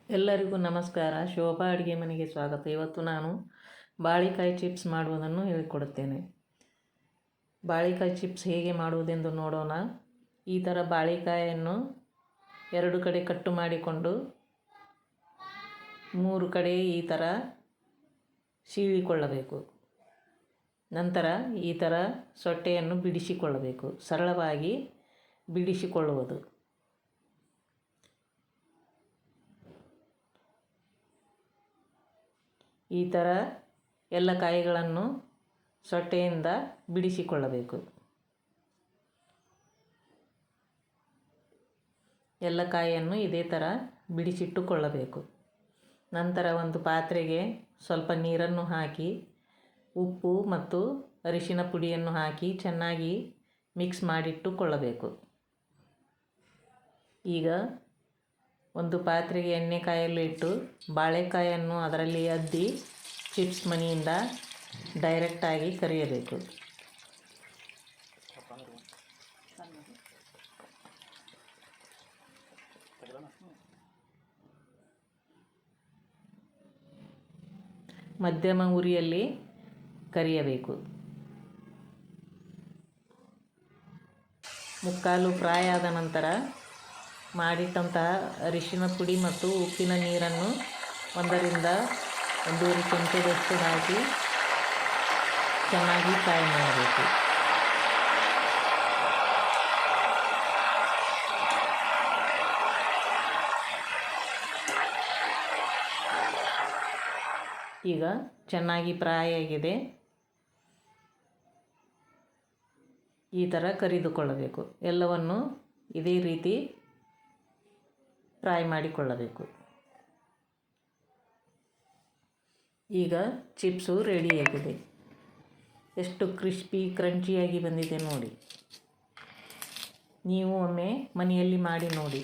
ಎಲ್ಲರಿಗೂ ನಮಸ್ಕಾರ. ಶೋಭಾ ಅಡುಗೆ ಮನೆಗೆ ಸ್ವಾಗತ. ಇವತ್ತು ನಾನು ಬಾಳೆಕಾಯಿ ಚಿಪ್ಸ್ ಮಾಡುವುದನ್ನು ಹೇಳಿಕೊಡುತ್ತೇನೆ. ಬಾಳೆಕಾಯಿ ಚಿಪ್ಸ್ ಹೇಗೆ ಮಾಡುವುದೆಂದು ನೋಡೋಣ. ಈ ಥರ ಬಾಳೆಕಾಯನ್ನು 2 ಕಡೆ ಕಟ್ಟು ಮಾಡಿಕೊಂಡು 3 ಕಡೆ ಈ ಥರ ಸೀಳಿಕೊಳ್ಳಬೇಕು. ನಂತರ ಈ ಥರ ಸೊಟ್ಟೆಯನ್ನು ಬಿಡಿಸಿಕೊಳ್ಳಬೇಕು. ಸರಳವಾಗಿ ಬಿಡಿಸಿಕೊಳ್ಳುವುದು. ಈ ಥರ ಎಲ್ಲ ಕಾಯಿಗಳನ್ನು ಸೊಟ್ಟೆಯಿಂದ ಬಿಡಿಸಿಕೊಳ್ಳಬೇಕು. ಎಲ್ಲ ಕಾಯಿಯನ್ನು ಇದೇ ಥರ ಬಿಡಿಸಿಟ್ಟುಕೊಳ್ಳಬೇಕು. ನಂತರ ಒಂದು ಪಾತ್ರೆಗೆ ಸ್ವಲ್ಪ ನೀರನ್ನು ಹಾಕಿ ಉಪ್ಪು ಮತ್ತು ಅರಿಶಿನ ಪುಡಿಯನ್ನು ಹಾಕಿ ಚೆನ್ನಾಗಿ ಮಿಕ್ಸ್ ಮಾಡಿಟ್ಟುಕೊಳ್ಳಬೇಕು. ಈಗ ಒಂದು ಪಾತ್ರೆಗೆ ಎಣ್ಣೆ ಕಾಯಲು ಇಟ್ಟು ಬಾಳೆಕಾಯನ್ನು ಅದರಲ್ಲಿ ಅದ್ದಿ ಚಿಪ್ಸ್ ಮಣಿಯಿಂದ ಡೈರೆಕ್ಟಾಗಿ ಕರಿಯಬೇಕು. ಮಧ್ಯಮ ಉರಿಯಲ್ಲಿ ಕರಿಯಬೇಕು. ಮುಕ್ಕಾಲು ಫ್ರೈ ಆದ ನಂತರ ಮಾಡಿಟ್ಟಂತಹ ಅರಿಶಿನ ಪುಡಿ ಮತ್ತು ಉಪ್ಪಿನ ನೀರನ್ನು 1 1 1/2 ಚಮಚದಷ್ಟು ಹಾಕಿ ಚೆನ್ನಾಗಿ ಫ್ರೈ ಮಾಡಬೇಕು. ಈಗ ಚೆನ್ನಾಗಿ ಫ್ರೈ ಆಗಿದೆ. ಈ ಥರ ಕರಿದುಕೊಳ್ಳಬೇಕು. ಎಲ್ಲವನ್ನು ಇದೇ ರೀತಿ ಫ್ರೈ ಮಾಡಿಕೊಳ್ಳಬೇಕು. ಈಗ ಚಿಪ್ಸು ರೆಡಿಯಾಗಿದೆ. ಎಷ್ಟು ಕ್ರಿಸ್ಪಿ ಕ್ರಂಚಿಯಾಗಿ ಬಂದಿದೆ ನೋಡಿ. ನೀವು ಒಮ್ಮೆ ಮನೆಯಲ್ಲಿ ಮಾಡಿ ನೋಡಿ.